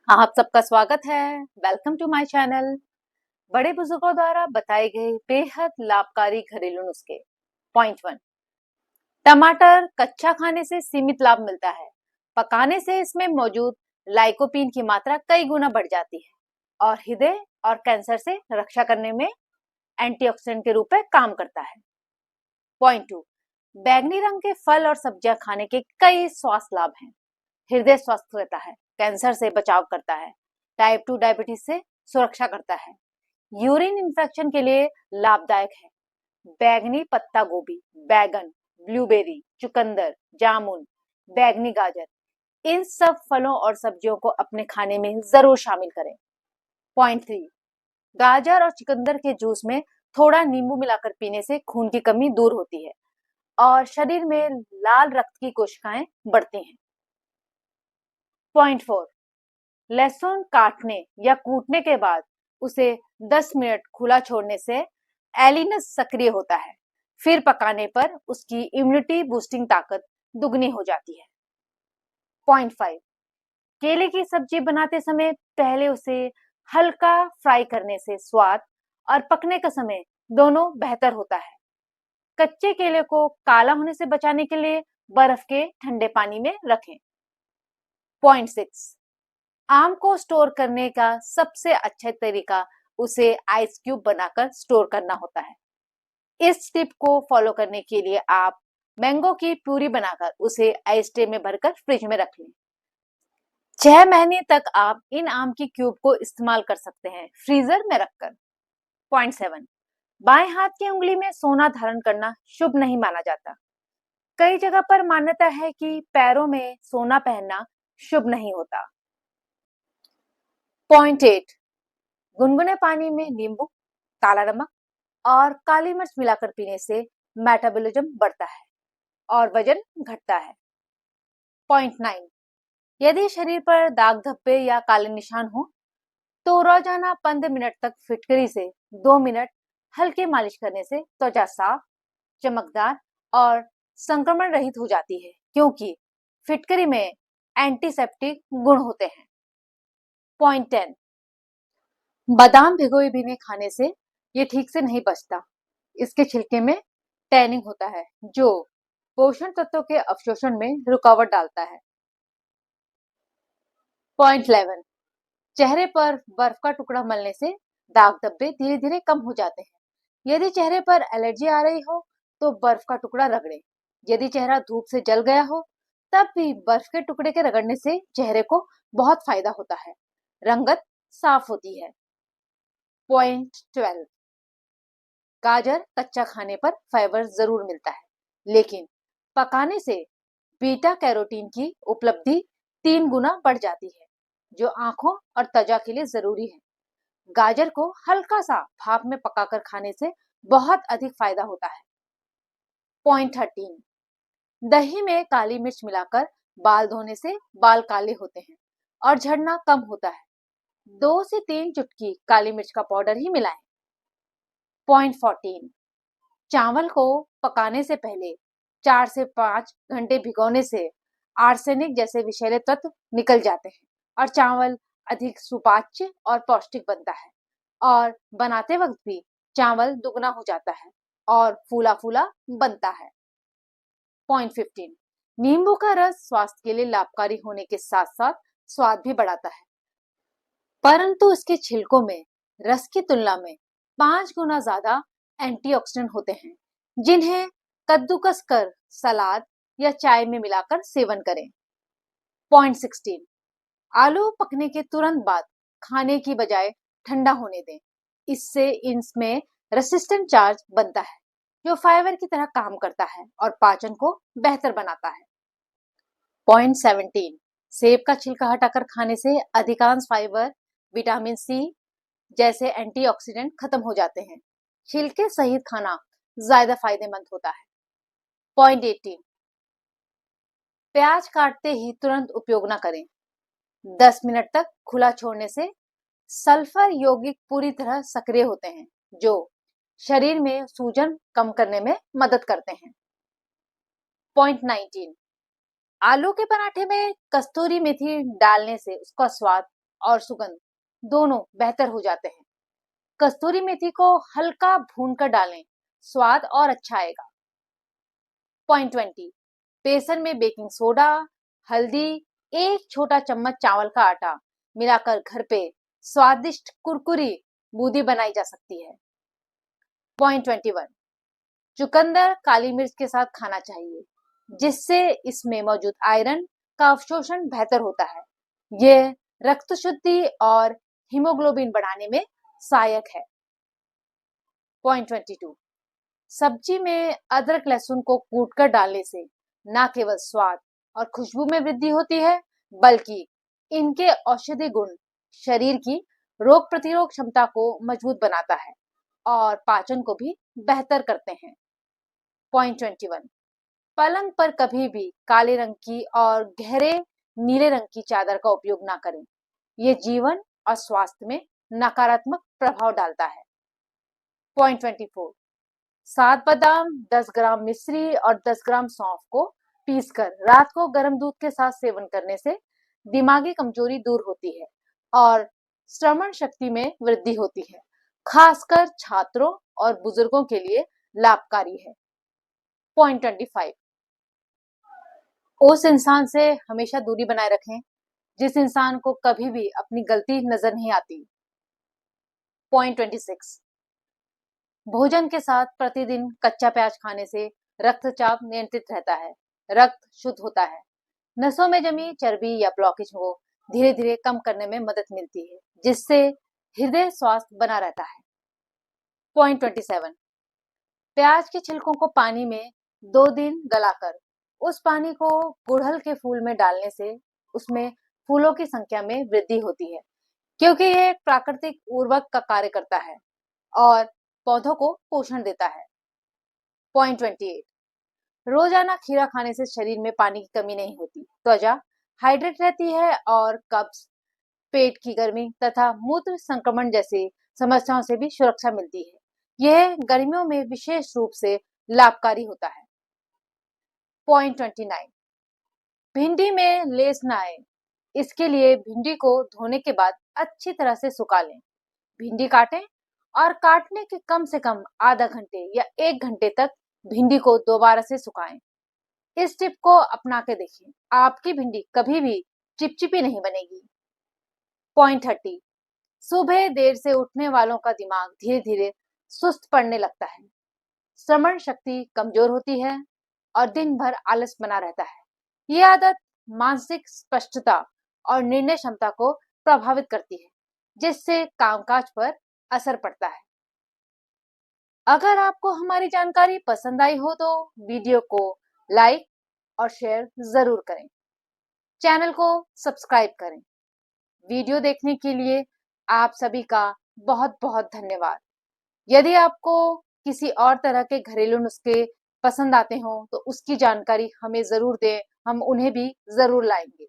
आप सबका स्वागत है। Welcome to my channel. बड़े बुजुर्गों द्वारा बताए गए बेहद लाभकारी घरेलू नुस्खे। पॉइंट 1। टमाटर कच्चा खाने से सीमित लाभ मिलता है। पकाने से इसमें मौजूद लाइकोपीन की मात्रा कई गुना बढ़ जाती है और हृदय और कैंसर से रक्षा करने में एंटीऑक्सीडेंट के रूप में काम करता है। पॉइंट 2। बैंगनी रंग के फल और सब्जियां खाने के कई स्वास्थ्य लाभ हैं। हृदय स्वस्थ रहता है, कैंसर से बचाव करता है, टाइप 2 डायबिटीज से सुरक्षा करता है, यूरिन इन्फेक्शन के लिए लाभदायक है। बैंगनी पत्ता गोभी, बैगन, ब्लूबेरी, चुकंदर, जामुन, बैंगनी गाजर, इन सब फलों और सब्जियों को अपने खाने में जरूर शामिल करें। पॉइंट 3। गाजर और चुकंदर के जूस में थोड़ा नींबू मिलाकर पीने से खून की कमी दूर होती है और शरीर में लाल रक्त की कोशिकाएं बढ़ती हैं। पॉइंट 4। लहसुन काटने या कूटने के बाद उसे 10 मिनट खुला छोड़ने से एलिनस सक्रिय होता है। फिर पकाने पर उसकी इम्यूनिटी बूस्टिंग ताकत दुगनी हो जाती है। पॉइंट 5। केले की सब्जी बनाते समय पहले उसे हल्का फ्राई करने से स्वाद और पकने का समय दोनों बेहतर होता है। कच्चे केले को काला होने से बचाने के लिए बर्फ के ठंडे पानी में रखें। पॉइंट 6। आम को स्टोर करने का सबसे अच्छा तरीका उसे आइस क्यूब बनाकर स्टोर करना होता है। इस टिप को फॉलो करने के लिए आप मैंगो की प्यूरी बनाकर उसे आइस ट्रे में भरकर फ्रिज में रख लें। 6 महीने तक आप इन आम की क्यूब को इस्तेमाल कर सकते हैं फ्रीजर में रखकर। पॉइंट 7। बाएं हाथ की उंगली में सोना धारण करना शुभ नहीं माना जाता। कई जगह पर मान्यता है कि पैरों में सोना पहनना शुभ नहीं होता। पॉइंट 8। गुनगुने पानी में नींबू, काला नमक और काली मिर्च मिलाकर पीने से मेटाबॉलिज्म बढ़ता है और वजन घटता है। पॉइंट 9। यदि शरीर पर दाग धब्बे या काले निशान हो तो रोजाना 15 मिनट तक फिटकरी से 2 मिनट हल्के मालिश करने से त्वचा साफ, चमकदार और संक्रमण रहित हो जाती है, क्योंकि फिटकरी में एंटीसेप्टिक गुण होते हैं। पॉइंट 10। बादाम भिगोए बिना खाने से ये ठीक से नहीं पचता। इसके छिलके में टैनिंग होता है जो पोषण तत्वों के अवशोषण में रुकावट डालता है। पॉइंट 11। चेहरे पर बर्फ का टुकड़ा मलने से दाग धब्बे धीरे धीरे कम हो जाते हैं। यदि चेहरे पर एलर्जी आ रही हो तो बर्फ का टुकड़ा रगड़े। यदि चेहरा धूप से जल गया हो तब भी बर्फ के टुकड़े के रगड़ने से चेहरे को बहुत फायदा होता है, रंगत साफ होती है। पॉइंट 12। गाजर कच्चा खाने पर फाइबर जरूर मिलता है, लेकिन पकाने से बीटा कैरोटीन की उपलब्धि 3 गुना बढ़ जाती है, जो आंखों और त्वचा के लिए जरूरी है। गाजर को हल्का सा भाप में पकाकर खाने से बहुत अधिक फायदा होता है। पॉइंट 13। दही में काली मिर्च मिलाकर बाल धोने से बाल काले होते हैं और झड़ना कम होता है। 2 से 3 चुटकी काली मिर्च का पाउडर ही मिलाएं। पॉइंट 14। चावल को पकाने से पहले 4 से 5 घंटे भिगोने से आर्सेनिक जैसे विषैले तत्व निकल जाते हैं और चावल अधिक सुपाच्य और पौष्टिक बनता है और बनाते वक्त भी चावल दुगना हो जाता है और फूला फूला बनता है। पॉइंट 15। नींबू का रस स्वास्थ्य के लिए लाभकारी होने के साथ साथ स्वाद भी बढ़ाता है, परंतु इसके छिलकों में रस की तुलना में 5 गुना ज्यादा एंटीऑक्सीडेंट होते हैं, जिन्हें कद्दूकस कर सलाद या चाय में मिलाकर सेवन करें। पॉइंट 16। आलू पकने के तुरंत बाद खाने की बजाय ठंडा होने दें। इससे इनमें रेसिस्टेंट चार्ज बनता है जो फाइबर की तरह काम करता है और पाचन को बेहतर बनाता है। पॉइंट 17। सेब का छिलका हटाकर खाने से अधिकांश फाइबर, विटामिन सी जैसे एंटीऑक्सीडेंट खत्म हो जाते हैं। छिलके सहित खाना ज्यादा फायदेमंद होता है। पॉइंट 18। प्याज काटते ही तुरंत उपयोग न करें। 10 मिनट तक खुला छोड़ने से सल्फर यौगिक पूरी तरह सक्रिय होते हैं, जो शरीर में सूजन कम करने में मदद करते हैं। पॉइंट 19। आलू के पराठे में कस्तूरी मेथी डालने से उसका स्वाद और सुगंध दोनों बेहतर हो जाते हैं। कस्तूरी मेथी को हल्का भूनकर डालें, स्वाद और अच्छा आएगा। पॉइंट 20, बेसन में बेकिंग सोडा, हल्दी, एक छोटा चम्मच चावल का आटा मिलाकर घर पे स्वादिष्ट कुरकुरी बूंदी बनाई जा सकती है। पॉइंट 21, चुकंदर काली मिर्च के साथ खाना चाहिए, जिससे इसमें मौजूद आयरन का अवशोषण बेहतर होता है। यह रक्त शुद्धि और हीमोग्लोबिन बढ़ाने में सहायक है। पॉइंट 22, सब्जी में अदरक लहसुन को कूटकर डालने से न केवल स्वाद और खुशबू में वृद्धि होती है, बल्कि इनके औषधि गुण शरीर की रोग प्रतिरोध क्षमता को मजबूत बनाता है और पाचन को भी बेहतर करते हैं। पॉइंट 21, पलंग पर कभी भी काले रंग की और गहरे नीले रंग की चादर का उपयोग ना करें। ये जीवन और स्वास्थ्य में नकारात्मक प्रभाव डालता है। पॉइंट 24, 7 बादाम, 10 ग्राम मिश्री और 10 ग्राम सौंफ को पीसकर रात को गर्म दूध के साथ सेवन करने से दिमागी कमजोरी दूर होती है और श्रवण शक्ति में वृद्धि होती है। खासकर छात्रों और बुजुर्गों के लिए लाभकारी है। पॉइंट 25, उस इंसान से हमेशा दूरी बनाए रखें जिस इंसान को कभी भी अपनी गलती नजर नहीं आती। पॉइंट 26, भोजन के साथ प्रतिदिन कच्चा प्याज खाने से रक्तचाप नियंत्रित रहता है, रक्त शुद्ध होता है, नसों में जमी चर्बी या ब्लॉकेज को धीरे धीरे कम करने में मदद मिलती है, जिससे हृदय स्वास्थ्य बना रहता है। पॉइंट 27, प्याज के छिलकों को पानी में 2 दिन गलाकर उस पानी को गुड़हल के फूल में डालने से उसमें फूलों की संख्या में वृद्धि होती है, क्योंकि यह एक प्राकृतिक उर्वरक का कार्य करता है और पौधों को पोषण देता है। पॉइंट 28, रोजाना खीरा खाने से शरीर में पानी की कमी नहीं होती, त्वचा हाइड्रेट रहती है और कब्ज, पेट की गर्मी तथा मूत्र संक्रमण जैसी समस्याओं से भी सुरक्षा मिलती है। यह गर्मियों में विशेष रूप से लाभकारी होता है। पॉइंट 29, भिंडी में लेस न आए, इसके लिए भिंडी को धोने के बाद अच्छी तरह से सुखा लें। भिंडी काटें और काटने के कम से कम आधा घंटे या 1 घंटे तक भिंडी को दोबारा से सुखाएं। इस टिप को अपना के देखिए, आपकी भिंडी कभी भी चिपचिपी नहीं बनेगी। पॉइंट 30, सुबह देर से उठने वालों का दिमाग धीरे धीरे सुस्त पड़ने लगता है, श्रवण शक्ति कमजोर होती है और दिन भर आलस बना रहता है। ये आदत मानसिक स्पष्टता और निर्णय क्षमता को प्रभावित करती है, जिससे कामकाज पर असर पड़ता है। अगर आपको हमारी जानकारी पसंद आई हो तो वीडियो को लाइक और शेयर जरूर करें। चैनल को सब्सक्राइब करें। वीडियो देखने के लिए आप सभी का बहुत बहुत धन्यवाद। यदि आपको किसी और तरह के घरेलू नुस्खे पसंद आते हो तो उसकी जानकारी हमें जरूर दें, हम उन्हें भी जरूर लाएंगे।